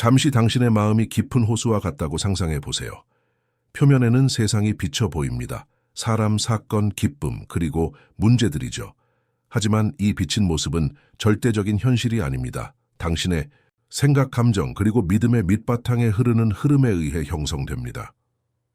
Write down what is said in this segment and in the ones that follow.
잠시 당신의 마음이 깊은 호수와 같다고 상상해 보세요. 표면에는 세상이 비쳐 보입니다. 사람, 사건, 기쁨, 그리고 문제들이죠. 하지만 이 비친 모습은 절대적인 현실이 아닙니다. 당신의 생각, 감정, 그리고 믿음의 밑바탕에 흐르는 흐름에 의해 형성됩니다.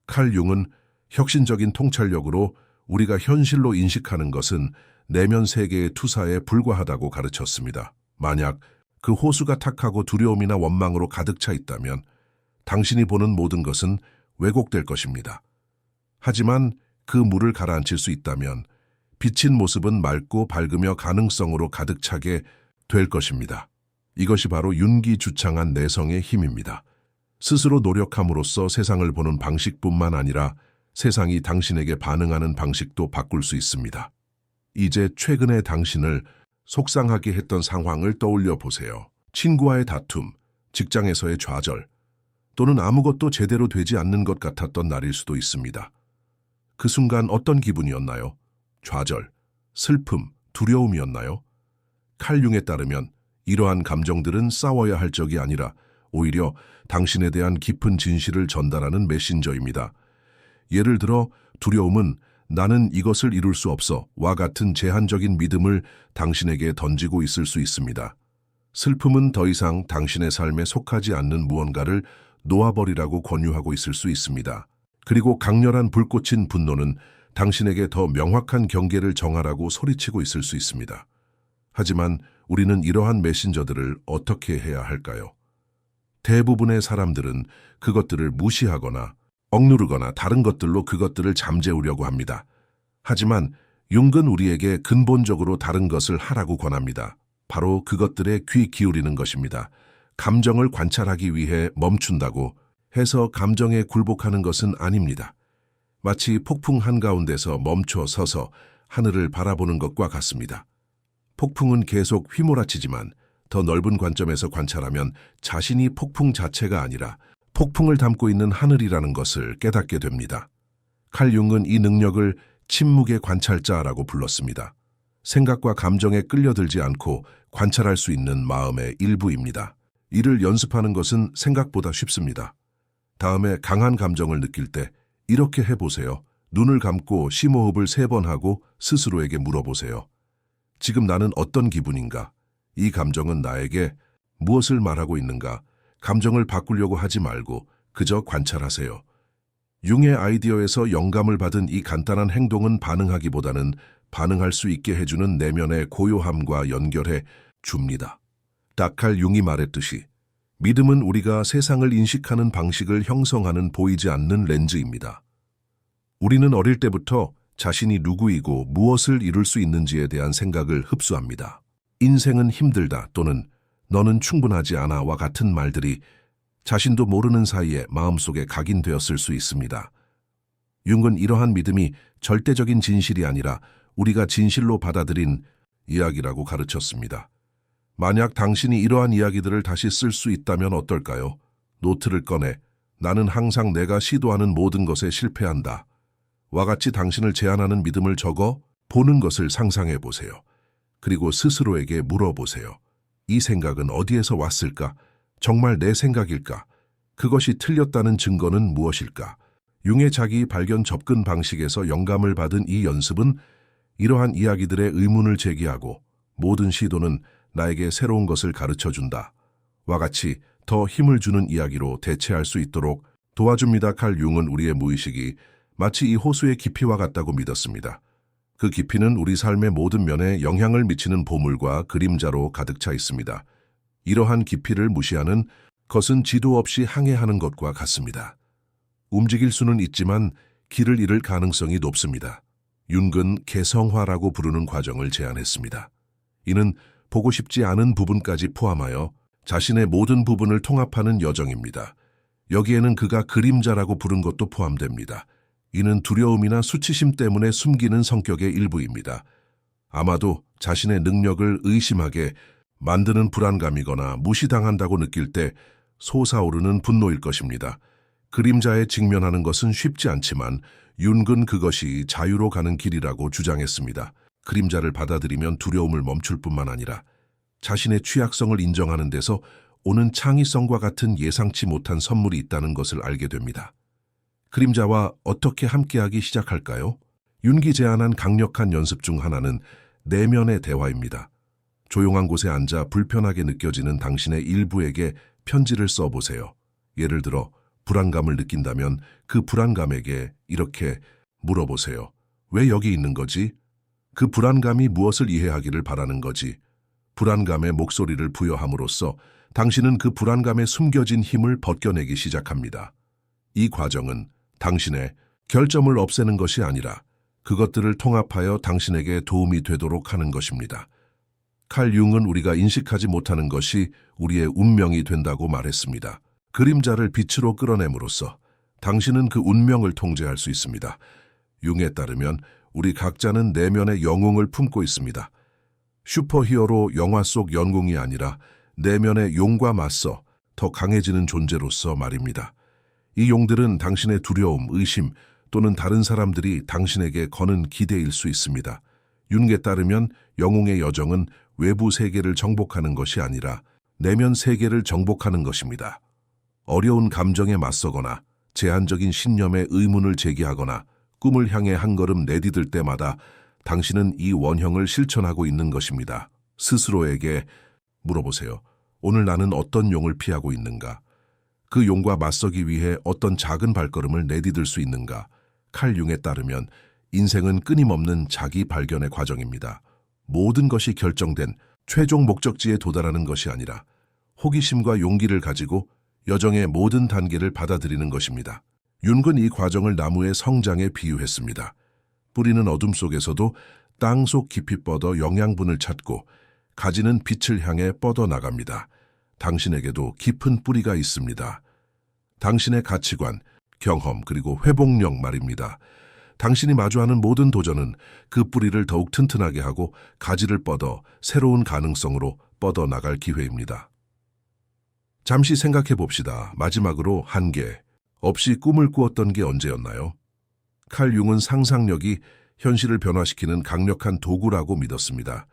칼 융은 혁신적인 통찰력으로 우리가 현실로 인식하는 것은 내면 세계의 투사에 불과하다고 가르쳤습니다. 만약 그 호수가 탁하고 두려움이나 원망으로 가득 차 있다면 당신이 보는 모든 것은 왜곡될 것입니다. 하지만 그 물을 가라앉힐 수 있다면 비친 모습은 맑고 밝으며 가능성으로 가득 차게 될 것입니다. 이것이 바로 윤기 주창한 내성의 힘입니다. 스스로 노력함으로써 세상을 보는 방식뿐만 아니라 세상이 당신에게 반응하는 방식도 바꿀 수 있습니다. 이제 최근의 당신을 속상하게 했던 상황을 떠올려 보세요. 친구와의 다툼, 직장에서의 좌절, 또는 아무것도 제대로 되지 않는 것 같았던 날일 수도 있습니다. 그 순간 어떤 기분이었나요? 좌절, 슬픔, 두려움이었나요? 칼 융에 따르면 이러한 감정들은 싸워야 할 적이 아니라 오히려 당신에 대한 깊은 진실을 전달하는 메신저입니다. 예를 들어 두려움은 나는 이것을 이룰 수 없어 와 같은 제한적인 믿음을 당신에게 던지고 있을 수 있습니다. 슬픔은 더 이상 당신의 삶에 속하지 않는 무언가를 놓아버리라고 권유하고 있을 수 있습니다. 그리고 강렬한 불꽃인 분노는 당신에게 더 명확한 경계를 정하라고 소리치고 있을 수 있습니다. 하지만 우리는 이러한 메신저들을 어떻게 해야 할까요? 대부분의 사람들은 그것들을 무시하거나 억누르거나 다른 것들로 그것들을 잠재우려고 합니다. 하지만 융은 우리에게 근본적으로 다른 것을 하라고 권합니다. 바로 그것들에 귀 기울이는 것입니다. 감정을 관찰하기 위해 멈춘다고 해서 감정에 굴복하는 것은 아닙니다. 마치 폭풍 한가운데서 멈춰 서서 하늘을 바라보는 것과 같습니다. 폭풍은 계속 휘몰아치지만 더 넓은 관점에서 관찰하면 자신이 폭풍 자체가 아니라 폭풍을 담고 있는 하늘이라는 것을 깨닫게 됩니다. 칼 융은 이 능력을 침묵의 관찰자라고 불렀습니다. 생각과 감정에 끌려들지 않고 관찰할 수 있는 마음의 일부입니다. 이를 연습하는 것은 생각보다 쉽습니다. 다음에 강한 감정을 느낄 때 이렇게 해보세요. 눈을 감고 심호흡을 3번 하고 스스로에게 물어보세요. 지금 나는 어떤 기분인가? 이 감정은 나에게 무엇을 말하고 있는가? 감정을 바꾸려고 하지 말고 그저 관찰하세요. 융의 아이디어에서 영감을 받은 이 간단한 행동은 반응하기보다는 반응할 수 있게 해주는 내면의 고요함과 연결해 줍니다. 다칼 융이 말했듯이 믿음은 우리가 세상을 인식하는 방식을 형성하는 보이지 않는 렌즈입니다. 우리는 어릴 때부터 자신이 누구이고 무엇을 이룰 수 있는지에 대한 생각을 흡수합니다. 인생은 힘들다 또는 너는 충분하지 않아와 같은 말들이 자신도 모르는 사이에 마음속에 각인되었을 수 있습니다. 융은 이러한 믿음이 절대적인 진실이 아니라 우리가 진실로 받아들인 이야기라고 가르쳤습니다. 만약 당신이 이러한 이야기들을 다시 쓸 수 있다면 어떨까요? 노트를 꺼내 나는 항상 내가 시도하는 모든 것에 실패한다. 와 같이 당신을 제한하는 믿음을 적어 보는 것을 상상해 보세요. 그리고 스스로에게 물어보세요. 이 생각은 어디에서 왔을까? 정말 내 생각일까? 그것이 틀렸다는 증거는 무엇일까? 융의 자기 발견 접근 방식에서 영감을 받은 이 연습은 이러한 이야기들의 의문을 제기하고 모든 시도는 나에게 새로운 것을 가르쳐준다. 와 같이 더 힘을 주는 이야기로 대체할 수 있도록 도와줍니다. 칼 융은 우리의 무의식이 마치 이 호수의 깊이와 같다고 믿었습니다. 그 깊이는 우리 삶의 모든 면에 영향을 미치는 보물과 그림자로 가득 차 있습니다. 이러한 깊이를 무시하는 것은 지도 없이 항해하는 것과 같습니다. 움직일 수는 있지만 길을 잃을 가능성이 높습니다. 융은 개성화라고 부르는 과정을 제안했습니다. 이는 보고 싶지 않은 부분까지 포함하여 자신의 모든 부분을 통합하는 여정입니다. 여기에는 그가 그림자라고 부른 것도 포함됩니다. 이는 두려움이나 수치심 때문에 숨기는 성격의 일부입니다. 아마도 자신의 능력을 의심하게 만드는 불안감이거나 무시당한다고 느낄 때 솟아오르는 분노일 것입니다. 그림자에 직면하는 것은 쉽지 않지만 융은 그것이 자유로 가는 길이라고 주장했습니다. 그림자를 받아들이면 두려움을 멈출 뿐만 아니라 자신의 취약성을 인정하는 데서 오는 창의성과 같은 예상치 못한 선물이 있다는 것을 알게 됩니다. 그림자와 어떻게 함께하기 시작할까요? 윤기 제안한 강력한 연습 중 하나는 내면의 대화입니다. 조용한 곳에 앉아 불편하게 느껴지는 당신의 일부에게 편지를 써보세요. 예를 들어 불안감을 느낀다면 그 불안감에게 이렇게 물어보세요. 왜 여기 있는 거지? 그 불안감이 무엇을 이해하기를 바라는 거지? 불안감의 목소리를 부여함으로써 당신은 그 불안감에 숨겨진 힘을 벗겨내기 시작합니다. 이 과정은 당신의 결점을 없애는 것이 아니라 그것들을 통합하여 당신에게 도움이 되도록 하는 것입니다. 칼 융은 우리가 인식하지 못하는 것이 우리의 운명이 된다고 말했습니다. 그림자를 빛으로 끌어냄으로써 당신은 그 운명을 통제할 수 있습니다. 융에 따르면 우리 각자는 내면의 영웅을 품고 있습니다. 슈퍼히어로 영화 속 영웅이 아니라 내면의 용과 맞서 더 강해지는 존재로서 말입니다. 이 용들은 당신의 두려움, 의심 또는 다른 사람들이 당신에게 거는 기대일 수 있습니다. 융에 따르면 영웅의 여정은 외부 세계를 정복하는 것이 아니라 내면 세계를 정복하는 것입니다. 어려운 감정에 맞서거나 제한적인 신념에 의문을 제기하거나 꿈을 향해 한 걸음 내디딜 때마다 당신은 이 원형을 실천하고 있는 것입니다. 스스로에게 물어보세요. 오늘 나는 어떤 용을 피하고 있는가? 그 용과 맞서기 위해 어떤 작은 발걸음을 내디딜 수 있는가? 칼 융에 따르면 인생은 끊임없는 자기 발견의 과정입니다. 모든 것이 결정된 최종 목적지에 도달하는 것이 아니라 호기심과 용기를 가지고 여정의 모든 단계를 받아들이는 것입니다. 융은 이 과정을 나무의 성장에 비유했습니다. 뿌리는 어둠 속에서도 땅속 깊이 뻗어 영양분을 찾고 가지는 빛을 향해 뻗어나갑니다. 당신에게도 깊은 뿌리가 있습니다. 당신의 가치관, 경험 그리고 회복력 말입니다. 당신이 마주하는 모든 도전은 그 뿌리를 더욱 튼튼하게 하고 가지를 뻗어 새로운 가능성으로 뻗어나갈 기회입니다. 잠시 생각해 봅시다. 마지막으로 한계 없이 꿈을 꾸었던 게 언제였나요? 칼 융은 상상력이 현실을 변화시키는 강력한 도구라고 믿었습니다.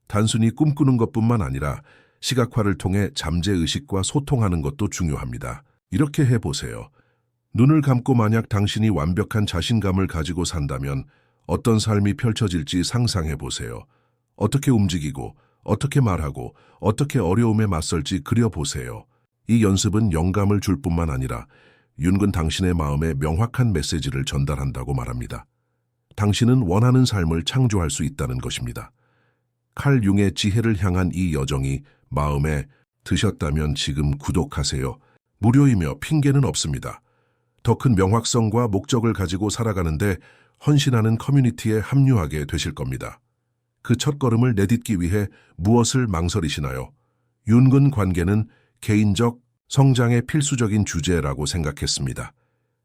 단순히 꿈꾸는 것뿐만 아니라 시각화를 통해 잠재의식과 소통하는 것도 중요합니다. 이렇게 해보세요. 눈을 감고 만약 당신이 완벽한 자신감을 가지고 산다면 어떤 삶이 펼쳐질지 상상해보세요. 어떻게 움직이고, 어떻게 말하고, 어떻게 어려움에 맞설지 그려보세요. 이 연습은 영감을 줄 뿐만 아니라 융은 당신의 마음에 명확한 메시지를 전달한다고 말합니다. 당신은 원하는 삶을 창조할 수 있다는 것입니다. 칼 융의 지혜를 향한 이 여정이 마음에 드셨다면 지금 구독하세요. 무료이며 핑계는 없습니다. 더 큰 명확성과 목적을 가지고 살아가는데 헌신하는 커뮤니티에 합류하게 되실 겁니다. 그 첫걸음을 내딛기 위해 무엇을 망설이시나요? 융은 관계는 개인적 성장의 필수적인 주제라고 생각했습니다.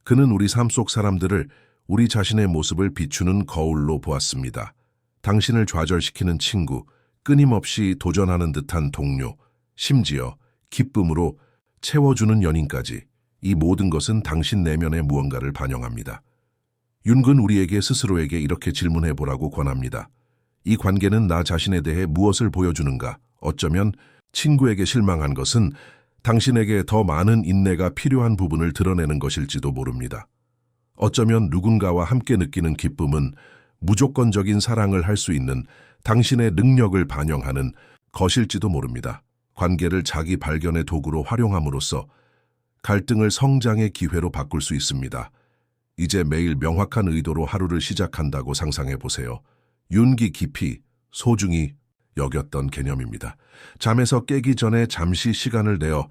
그는 우리 삶 속 사람들을 우리 자신의 모습을 비추는 거울로 보았습니다. 당신을 좌절시키는 친구, 끊임없이 도전하는 듯한 동료, 심지어 기쁨으로 채워주는 연인까지 이 모든 것은 당신 내면의 무언가를 반영합니다. 융은 우리에게 스스로에게 이렇게 질문해 보라고 권합니다. 이 관계는 나 자신에 대해 무엇을 보여주는가? 어쩌면 친구에게 실망한 것은 당신에게 더 많은 인내가 필요한 부분을 드러내는 것일지도 모릅니다. 어쩌면 누군가와 함께 느끼는 기쁨은 무조건적인 사랑을 할 수 있는 당신의 능력을 반영하는 것일지도 모릅니다. 관계를 자기 발견의 도구로 활용함으로써 갈등을 성장의 기회로 바꿀 수 있습니다. 이제 매일 명확한 의도로 하루를 시작한다고 상상해 보세요. 윤기 깊이, 소중히 여겼던 개념입니다. 잠에서 깨기 전에 잠시 시간을 내어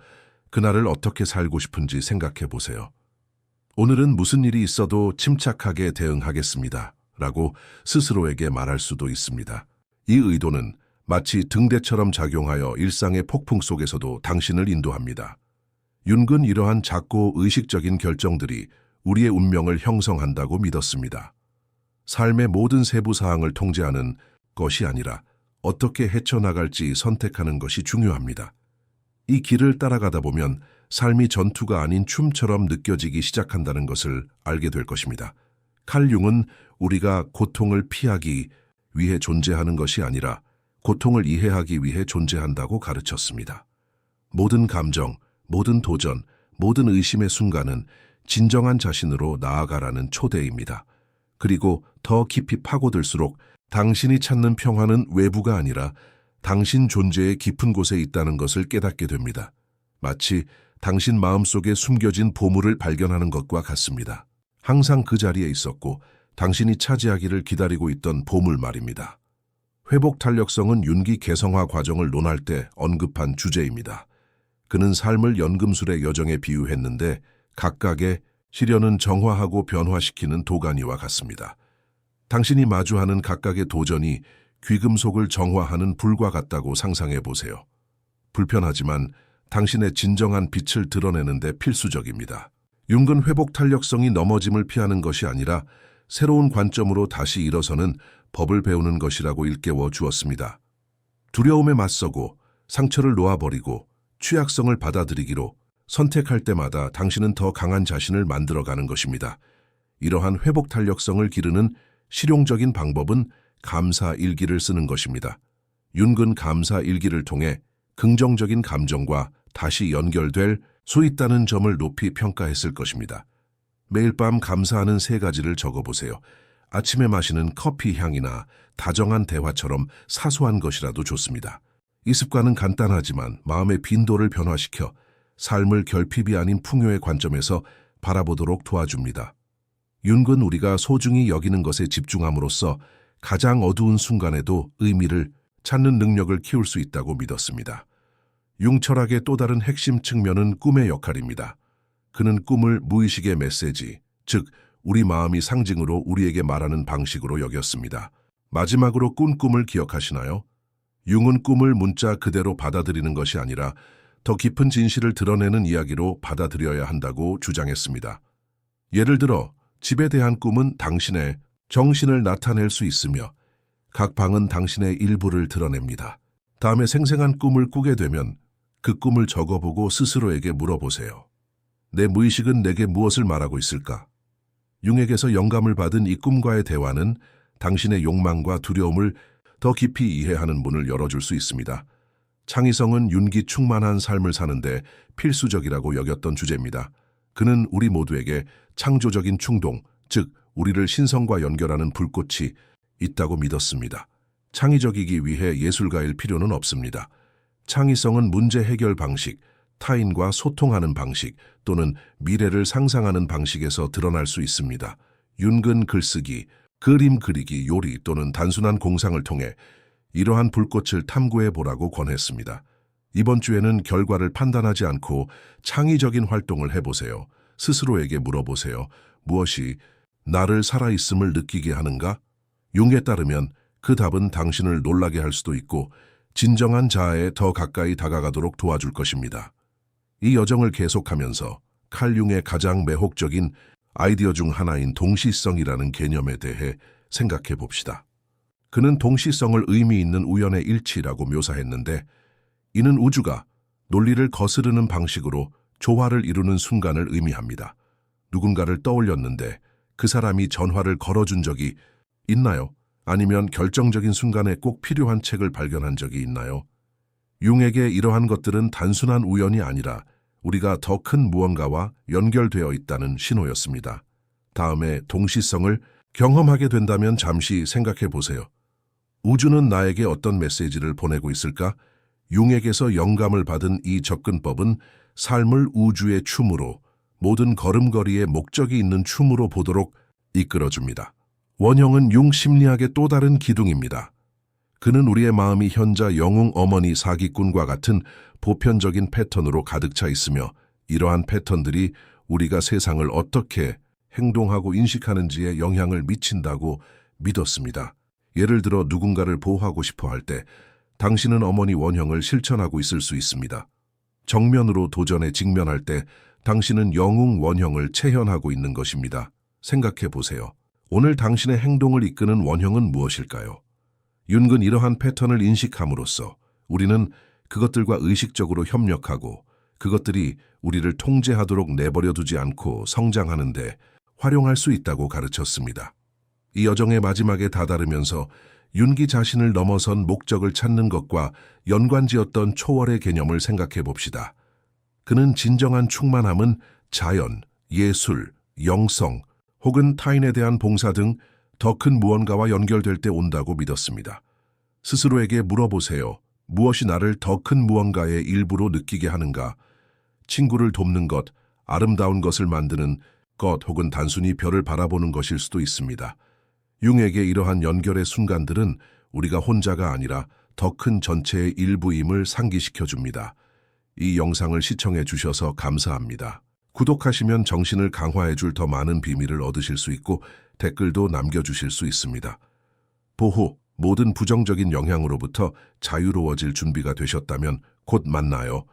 그날을 어떻게 살고 싶은지 생각해 보세요. 오늘은 무슨 일이 있어도 침착하게 대응하겠습니다. 라고 스스로에게 말할 수도 있습니다. 이 의도는 마치 등대처럼 작용하여 일상의 폭풍 속에서도 당신을 인도합니다. 융은 이러한 작고 의식적인 결정들이 우리의 운명을 형성한다고 믿었습니다. 삶의 모든 세부 사항을 통제하는 것이 아니라 어떻게 헤쳐나갈지 선택하는 것이 중요합니다. 이 길을 따라가다 보면 삶이 전투가 아닌 춤처럼 느껴지기 시작한다는 것을 알게 될 것입니다. 칼 융은 우리가 고통을 피하기 위해 존재하는 것이 아니라 고통을 이해하기 위해 존재한다고 가르쳤습니다. 모든 감정, 모든 도전, 모든 의심의 순간은 진정한 자신으로 나아가라는 초대입니다. 그리고 더 깊이 파고들수록 당신이 찾는 평화는 외부가 아니라 당신 존재의 깊은 곳에 있다는 것을 깨닫게 됩니다. 마치 당신 마음속에 숨겨진 보물을 발견하는 것과 같습니다. 항상 그 자리에 있었고 당신이 차지하기를 기다리고 있던 보물 말입니다. 회복 탄력성은 윤기 개성화 과정을 논할 때 언급한 주제입니다. 그는 삶을 연금술의 여정에 비유했는데 각각의 시련은 정화하고 변화시키는 도가니와 같습니다. 당신이 마주하는 각각의 도전이 귀금속을 정화하는 불과 같다고 상상해 보세요. 불편하지만 당신의 진정한 빛을 드러내는 데 필수적입니다. 융은 회복 탄력성이 넘어짐을 피하는 것이 아니라 새로운 관점으로 다시 일어서는 법을 배우는 것이라고 일깨워 주었습니다. 두려움에 맞서고 상처를 놓아버리고 취약성을 받아들이기로 선택할 때마다 당신은 더 강한 자신을 만들어가는 것입니다. 이러한 회복 탄력성을 기르는 실용적인 방법은 감사 일기를 쓰는 것입니다. 윤은 감사 일기를 통해 긍정적인 감정과 다시 연결될 수 있다는 점을 높이 평가했을 것입니다. 매일 밤 감사하는 3가지를 적어보세요. 아침에 마시는 커피 향이나 다정한 대화처럼 사소한 것이라도 좋습니다. 이 습관은 간단하지만 마음의 빈도를 변화시켜 삶을 결핍이 아닌 풍요의 관점에서 바라보도록 도와줍니다. 윤은 우리가 소중히 여기는 것에 집중함으로써 가장 어두운 순간에도 의미를 찾는 능력을 키울 수 있다고 믿었습니다. 융 철학의 또 다른 핵심 측면은 꿈의 역할입니다. 그는 꿈을 무의식의 메시지, 즉 우리 마음이 상징으로 우리에게 말하는 방식으로 여겼습니다. 마지막으로 꾼 꿈을 기억하시나요? 융은 꿈을 문자 그대로 받아들이는 것이 아니라 더 깊은 진실을 드러내는 이야기로 받아들여야 한다고 주장했습니다. 예를 들어 집에 대한 꿈은 당신의 정신을 나타낼 수 있으며 각 방은 당신의 일부를 드러냅니다. 다음에 생생한 꿈을 꾸게 되면 그 꿈을 적어보고 스스로에게 물어보세요. 내 무의식은 내게 무엇을 말하고 있을까? 융에게서 영감을 받은 이 꿈과의 대화는 당신의 욕망과 두려움을 더 깊이 이해하는 문을 열어줄 수 있습니다. 창의성은 윤기 충만한 삶을 사는데 필수적이라고 여겼던 주제입니다. 그는 우리 모두에게 창조적인 충동, 즉 우리를 신성과 연결하는 불꽃이 있다고 믿었습니다. 창의적이기 위해 예술가일 필요는 없습니다. 창의성은 문제 해결 방식, 타인과 소통하는 방식 또는 미래를 상상하는 방식에서 드러날 수 있습니다. 윤은 글쓰기, 그림 그리기, 요리 또는 단순한 공상을 통해 이러한 불꽃을 탐구해 보라고 권했습니다. 이번 주에는 결과를 판단하지 않고 창의적인 활동을 해보세요. 스스로에게 물어보세요. 무엇이 나를 살아있음을 느끼게 하는가? 융에 따르면 그 답은 당신을 놀라게 할 수도 있고 진정한 자아에 더 가까이 다가가도록 도와줄 것입니다. 이 여정을 계속하면서 칼 융의 가장 매혹적인 아이디어 중 하나인 동시성이라는 개념에 대해 생각해 봅시다. 그는 동시성을 의미 있는 우연의 일치라고 묘사했는데 이는 우주가 논리를 거스르는 방식으로 조화를 이루는 순간을 의미합니다. 누군가를 떠올렸는데 그 사람이 전화를 걸어준 적이 있나요? 아니면 결정적인 순간에 꼭 필요한 책을 발견한 적이 있나요? 융에게 이러한 것들은 단순한 우연이 아니라 우리가 더 큰 무언가와 연결되어 있다는 신호였습니다. 다음에 동시성을 경험하게 된다면 잠시 생각해 보세요. 우주는 나에게 어떤 메시지를 보내고 있을까? 융에게서 영감을 받은 이 접근법은 삶을 우주의 춤으로, 모든 걸음걸이에 목적이 있는 춤으로 보도록 이끌어줍니다. 원형은 융 심리학의 또 다른 기둥입니다. 그는 우리의 마음이 현자 영웅 어머니 사기꾼과 같은 보편적인 패턴으로 가득 차 있으며 이러한 패턴들이 우리가 세상을 어떻게 행동하고 인식하는지에 영향을 미친다고 믿었습니다. 예를 들어 누군가를 보호하고 싶어 할 때 당신은 어머니 원형을 실천하고 있을 수 있습니다. 정면으로 도전에 직면할 때 당신은 영웅 원형을 체현하고 있는 것입니다. 생각해 보세요. 오늘 당신의 행동을 이끄는 원형은 무엇일까요? 윤은 이러한 패턴을 인식함으로써 우리는 그것들과 의식적으로 협력하고 그것들이 우리를 통제하도록 내버려 두지 않고 성장하는 데 활용할 수 있다고 가르쳤습니다. 이 여정의 마지막에 다다르면서 윤기 자신을 넘어선 목적을 찾는 것과 연관지었던 초월의 개념을 생각해 봅시다. 그는 진정한 충만함은 자연, 예술, 영성, 혹은 타인에 대한 봉사 등 더 큰 무언가와 연결될 때 온다고 믿었습니다. 스스로에게 물어보세요. 무엇이 나를 더 큰 무언가의 일부로 느끼게 하는가? 친구를 돕는 것, 아름다운 것을 만드는 것 혹은 단순히 별을 바라보는 것일 수도 있습니다. 융에게 이러한 연결의 순간들은 우리가 혼자가 아니라 더 큰 전체의 일부임을 상기시켜 줍니다. 이 영상을 시청해 주셔서 감사합니다. 구독하시면 정신을 강화해 줄 더 많은 비밀을 얻으실 수 있고 댓글도 남겨주실 수 있습니다. 보호, 모든 부정적인 영향으로부터 자유로워질 준비가 되셨다면 곧 만나요.